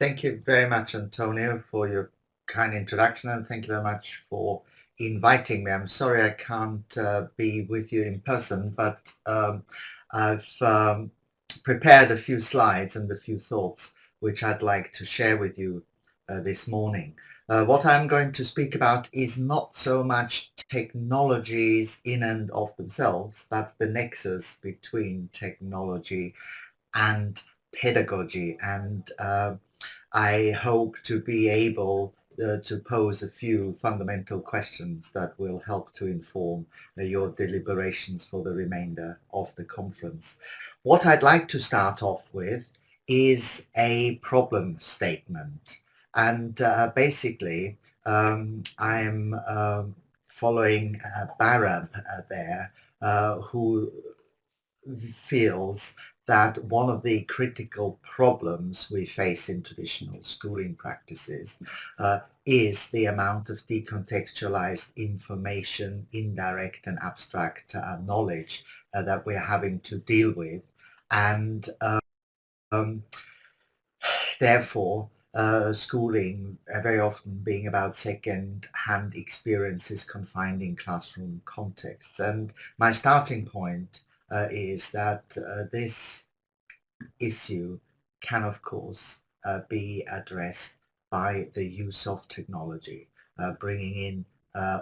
Thank you very much, Antonio, for your kind introduction, and thank you very much for inviting me. I'm sorry I can't be with you in person, but I've prepared a few slides and a few thoughts which I'd like to share with you this morning. What I'm going to speak about is not so much technologies in and of themselves, but the nexus between technology and pedagogy. And I hope to be able to pose a few fundamental questions that will help to inform your deliberations for the remainder of the conference. What I'd like to start off with is a problem statement. And basically, I'm following Barab there, who feels that one of the critical problems we face in traditional schooling practices is the amount of decontextualized information, indirect and abstract knowledge that we're having to deal with. And um, therefore, schooling very often being about second-hand experiences confined in classroom contexts. And my starting point is that this issue can, of course, be addressed by the use of technology, bringing in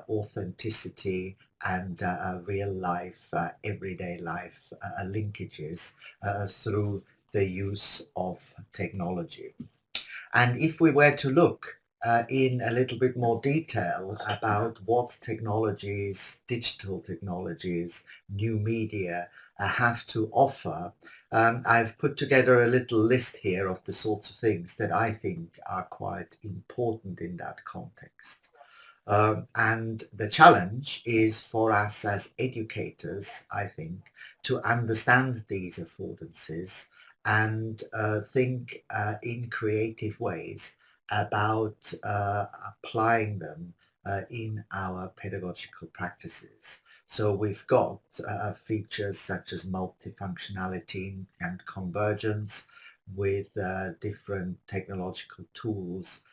authenticity and real life, everyday life linkages through the use of technology. And if we were to look in a little bit more detail about what technologies, digital technologies, new media have to offer, I've put together a little list here of the sorts of things that I think are quite important in that context. And the challenge is for us as educators, I think, to understand these affordances and think in creative ways about applying them in our pedagogical practices. So we've got features such as multifunctionality and convergence with different technological tools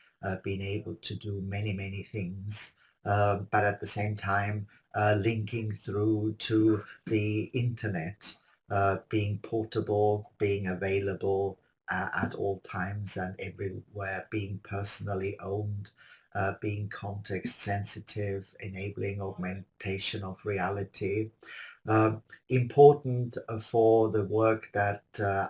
being able to do many things, but at the same time linking through to the internet, being portable, being available at all times and everywhere, being personally owned, being context sensitive, enabling augmentation of reality. Important for the work that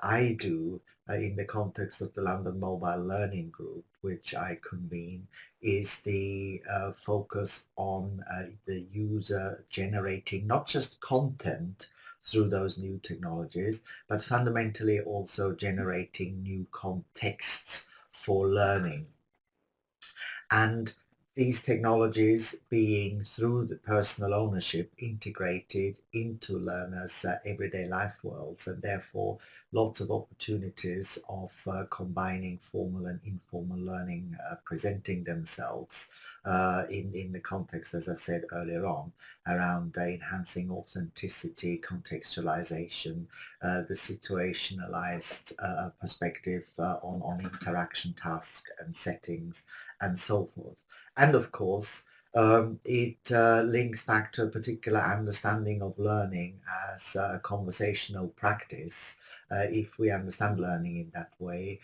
I do in the context of the London Mobile Learning Group, which I convene, is the focus on the user generating not just content through those new technologies, but fundamentally also generating new contexts for learning. And these technologies being through the personal ownership integrated into learners' everyday life worlds, and therefore lots of opportunities of combining formal and informal learning presenting themselves in the context, as I said earlier on, around enhancing authenticity, contextualization, the situationalized perspective on interaction tasks and settings, and so forth. And of course, it links back to a particular understanding of learning as a conversational practice. If we understand learning in that way,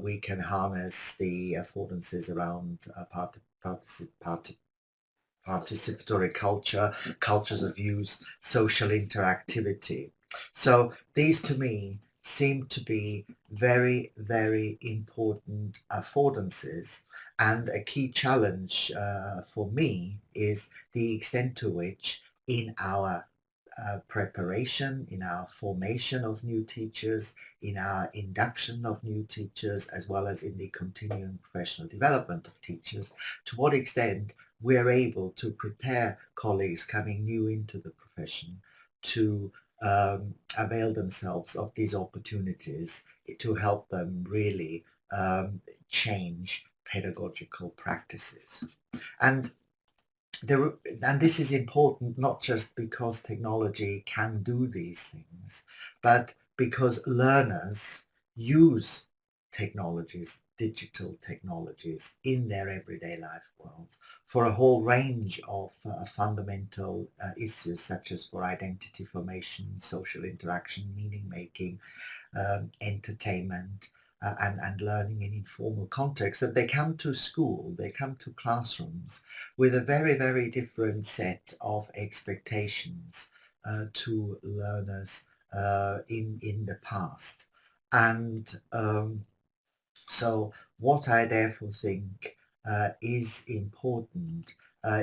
we can harness the affordances around participatory culture, cultures of use, social interactivity. So these to me seem to be very important affordances, and a key challenge for me is the extent to which in our preparation, in our formation of new teachers, in our induction of new teachers, as well as in the continuing professional development of teachers, to what extent we are able to prepare colleagues coming new into the profession to avail themselves of these opportunities to help them really change pedagogical practices. And and this is important not just because technology can do these things, but because learners use technologies, digital technologies in their everyday life worlds for a whole range of fundamental issues such as for identity formation, social interaction, meaning making, entertainment, and learning in informal context, that they come to school, they come to classrooms with a very, very different set of expectations to learners in the past. And so what I therefore think is important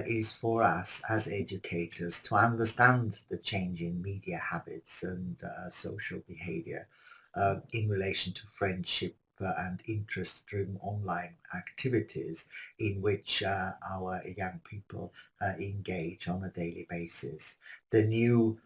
is for us as educators to understand the change in media habits and social behavior in relation to friendship and interest-driven online activities in which our young people engage on a daily basis. The new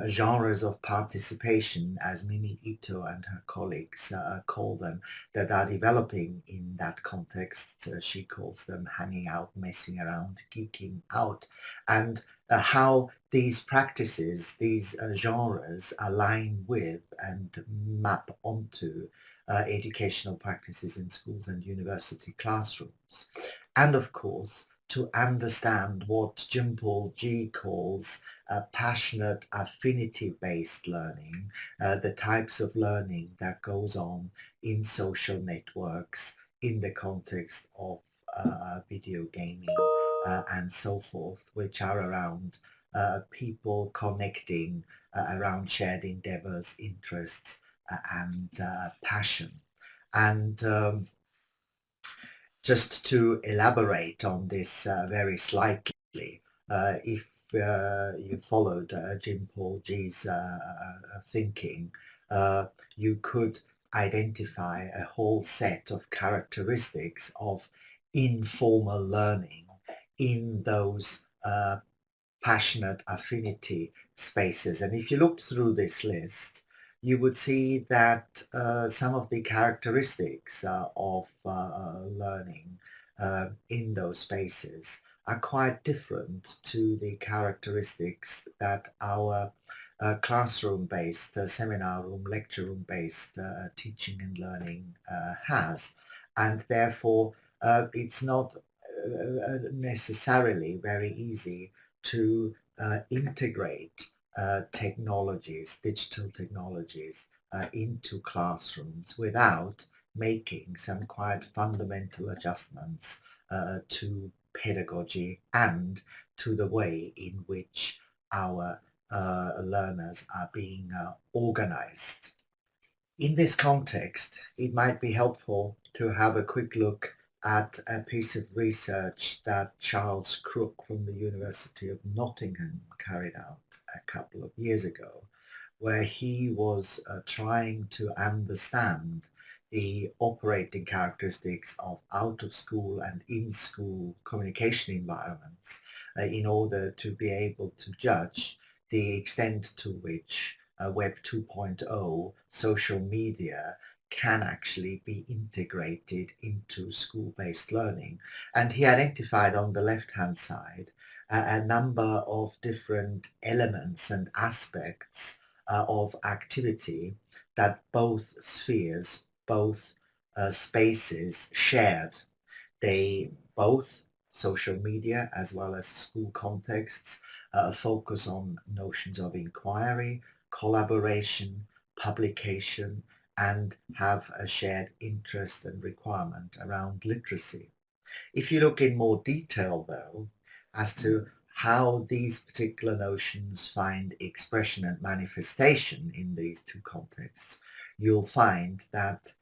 genres of participation, as Mimi Ito and her colleagues call them, that are developing in that context. She calls them hanging out, messing around, geeking out, and how these practices, these genres align with and map onto educational practices in schools and university classrooms. And of course, to understand what Jean-Paul G calls passionate affinity-based learning, the types of learning that goes on in social networks in the context of video gaming and so forth, which are around people connecting around shared endeavors, interests, and passion. And just to elaborate on this very slightly, if you followed Jim Paul G's thinking, you could identify a whole set of characteristics of informal learning in those passionate affinity spaces. And if you looked through this list, you would see that some of the characteristics of learning in those spaces are quite different to the characteristics that our classroom-based, seminar room, lecture room-based teaching and learning has. And therefore, it's not necessarily very easy to integrate technologies, digital technologies, into classrooms without making some quite fundamental adjustments to pedagogy and to the way in which our learners are being organized. In this context, it might be helpful to have a quick look at a piece of research that Charles Crook from the University of Nottingham carried out a couple of years ago, where he was trying to understand the operating characteristics of out-of-school and in-school communication environments in order to be able to judge the extent to which Web 2.0 social media can actually be integrated into school-based learning. And he identified on the left-hand side a number of different elements and aspects of activity that both spheres, both spaces shared. They both, social media as well as school contexts, focus on notions of inquiry, collaboration, publication, and have a shared interest and requirement around literacy. If you look in more detail, though, as to how these particular notions find expression and manifestation in these two contexts, you'll find that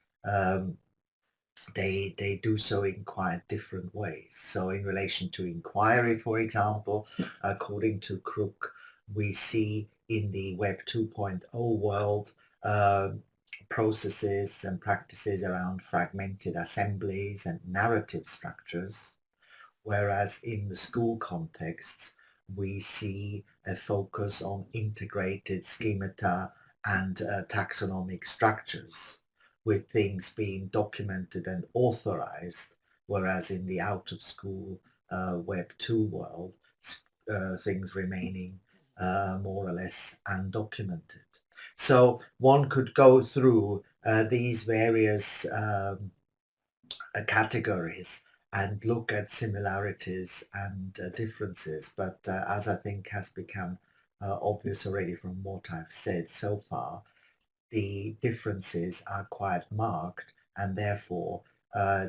they do so in quite different ways. So in relation to inquiry, for example, according to Crook, we see in the Web 2.0 world processes and practices around fragmented assemblies and narrative structures, whereas in the school contexts, we see a focus on integrated schemata and taxonomic structures, with things being documented and authorized, whereas in the out-of-school Web 2 world, things remaining more or less undocumented. So one could go through these various categories and look at similarities and differences. But as I think has become obvious already from what I've said so far, the differences are quite marked, and therefore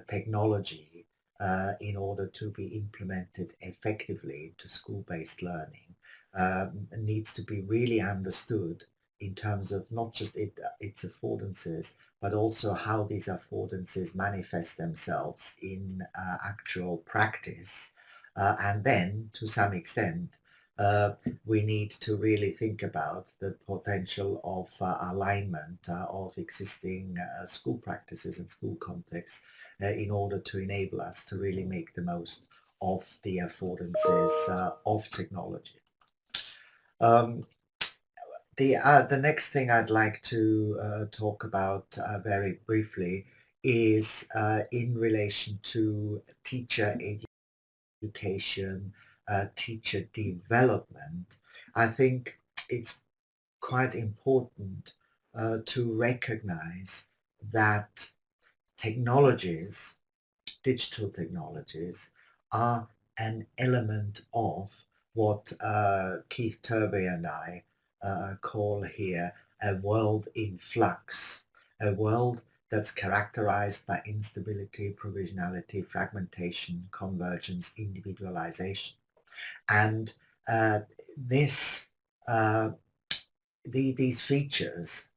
technology, in order to be implemented effectively to school-based learning, needs to be really understood in terms of not just its affordances, but also how these affordances manifest themselves in actual practice. And then, to some extent, uh, we need to really think about the potential of alignment of existing school practices and school contexts in order to enable us to really make the most of the affordances of technology. Um, the next thing I'd like to talk about very briefly is in relation to teacher education, teacher development. I think it's quite important to recognize that technologies, digital technologies, are an element of what Keith Turvey and I call here a world in flux, a world that's characterized by instability, provisionality, fragmentation, convergence, individualization. And uh, this uh, these features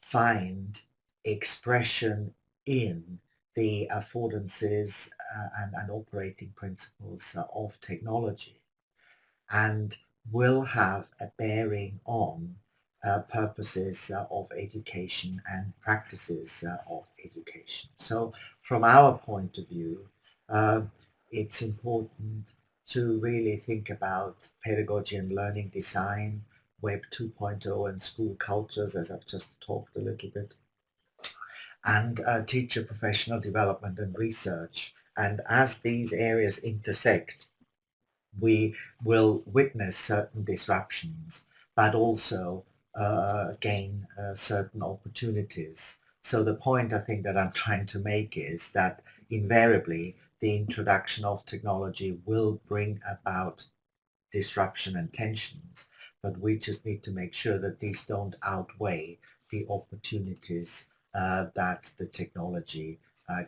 find expression in the affordances and operating principles of technology, and will have a bearing on purposes of education and practices of education. So from our point of view, uh, it's important to really think about pedagogy and learning design, Web 2.0 and school cultures, as I've just talked a little bit, and teacher professional development and research. And as these areas intersect, we will witness certain disruptions, but also gain certain opportunities. So the point I think that I'm trying to make is that invariably the introduction of technology will bring about disruption and tensions, but we just need to make sure that these don't outweigh the opportunities that the technology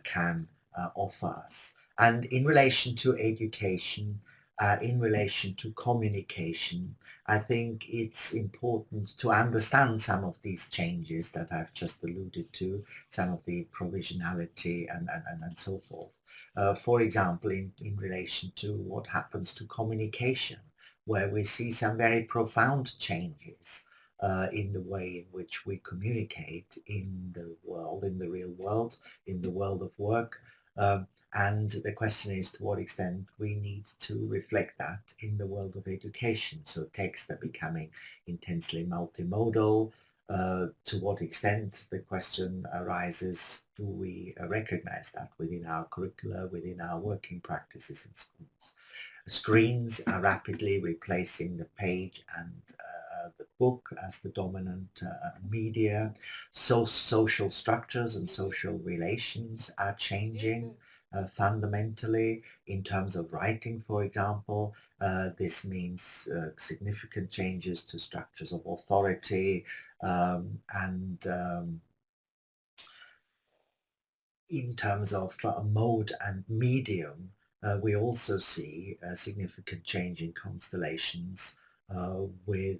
can offer us. And in relation to education, in relation to communication, I think it's important to understand some of these changes that I've just alluded to, some of the provisionality and so forth. For example, in relation to what happens to communication, where we see some very profound changes in the way in which we communicate in the world, in the real world, in the world of work. And the question is to what extent we need to reflect that in the world of education. So texts are becoming intensely multimodal. To what extent, the question arises, do we recognize that within our curricula, within our working practices in schools? Screens are rapidly replacing the page and the book as the dominant media. So social structures and social relations are changing fundamentally in terms of writing, for example. This means significant changes to structures of authority and in terms of mode and medium, we also see a significant change in constellations with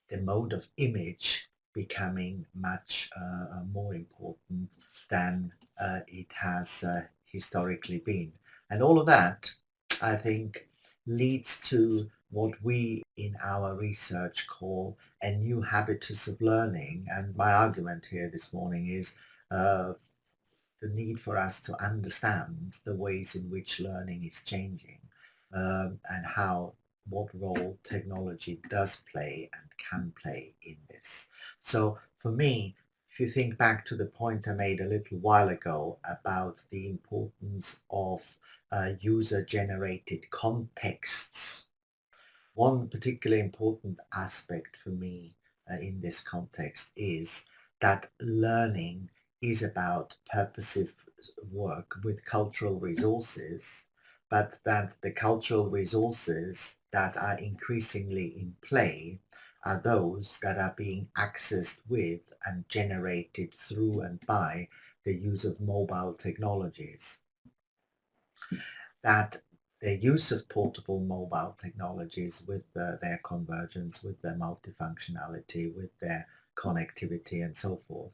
the mode of image becoming much more important than it has historically been. And all of that, I think, leads to what we in our research call a new habitus of learning. And my argument here this morning is the need for us to understand the ways in which learning is changing and how what role technology does play and can play in this. So for me, if you think back to the point I made a little while ago about the importance of user-generated contexts, one particularly important aspect for me in this context is that learning is about purposive work with cultural resources, but that the cultural resources that are increasingly in play are those that are being accessed with and generated through and by the use of mobile technologies. That the use of portable mobile technologies with their convergence, with their multifunctionality, with their connectivity and so forth,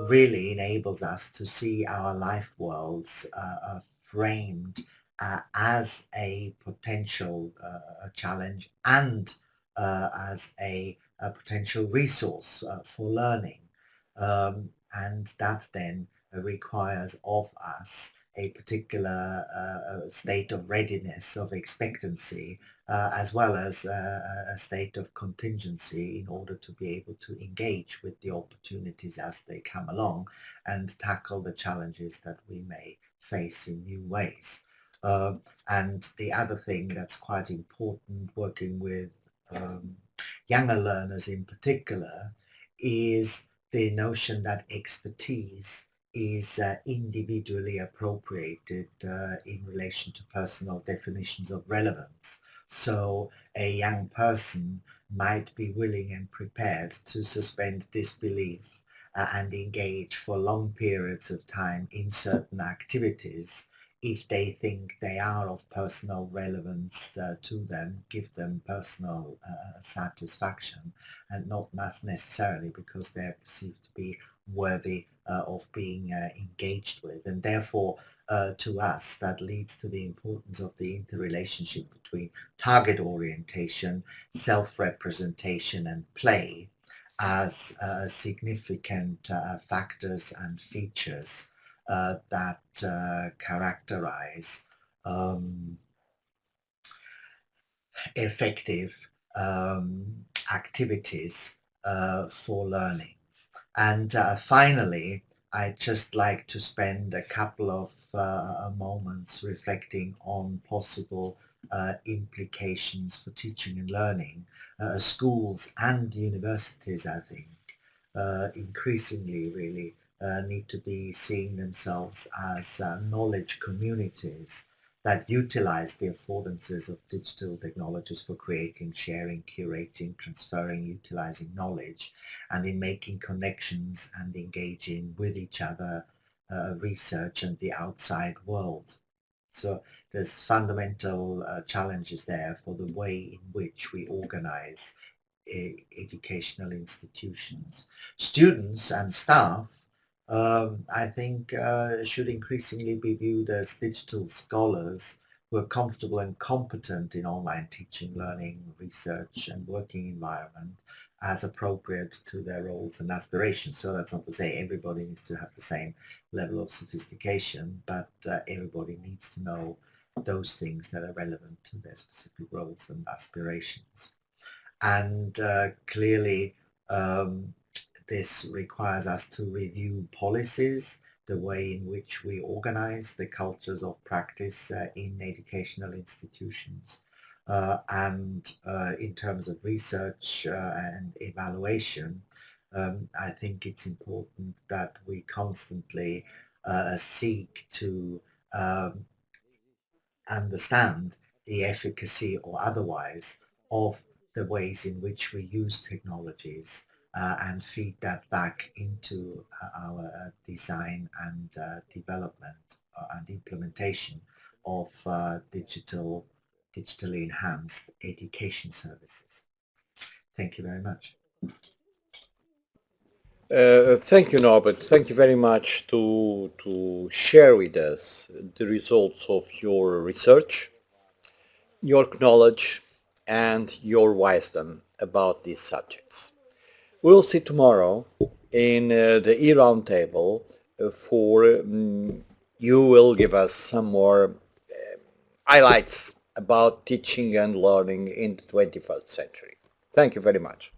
really enables us to see our life worlds framed as a potential challenge and as a potential resource for learning. And that then requires of us a particular state of readiness, of expectancy, as well as a state of contingency in order to be able to engage with the opportunities as they come along and tackle the challenges that we may face in new ways. And the other thing that's quite important working with younger learners in particular is the notion that expertise is individually appropriated in relation to personal definitions of relevance. So a young person might be willing and prepared to suspend disbelief and engage for long periods of time in certain activities if they think they are of personal relevance to them, give them personal satisfaction, and not necessarily because they're perceived to be worthy of being engaged with. And therefore, to us, that leads to the importance of the interrelationship between target orientation, self-representation, and play as significant factors and features that characterize effective activities for learning. And finally, I'd just like to spend a couple of moments reflecting on possible implications for teaching and learning. Schools and universities, I think, increasingly really need to be seeing themselves as knowledge communities that utilize the affordances of digital technologies for creating, sharing, curating, transferring, utilizing knowledge, and in making connections and engaging with each other, research and the outside world. So there's fundamental challenges there for the way in which we organize educational institutions. Students and staff, I think, should increasingly be viewed as digital scholars who are comfortable and competent in online teaching, learning, research, and working environment as appropriate to their roles and aspirations. So that's not to say everybody needs to have the same level of sophistication, but everybody needs to know those things that are relevant to their specific roles and aspirations. And clearly, this requires us to review policies, the way in which we organize the cultures of practice in educational institutions. And in terms of research and evaluation, I think it's important that we constantly seek to understand the efficacy or otherwise of the ways in which we use technologies and feed that back into our design and development and implementation of digitally enhanced education services. Thank you very much. Thank you, Norbert. Thank you very much to share with us the results of your research, your knowledge, and your wisdom about these subjects. We'll see tomorrow in the e-round table you will give us some more highlights about teaching and learning in the 21st century. Thank you very much.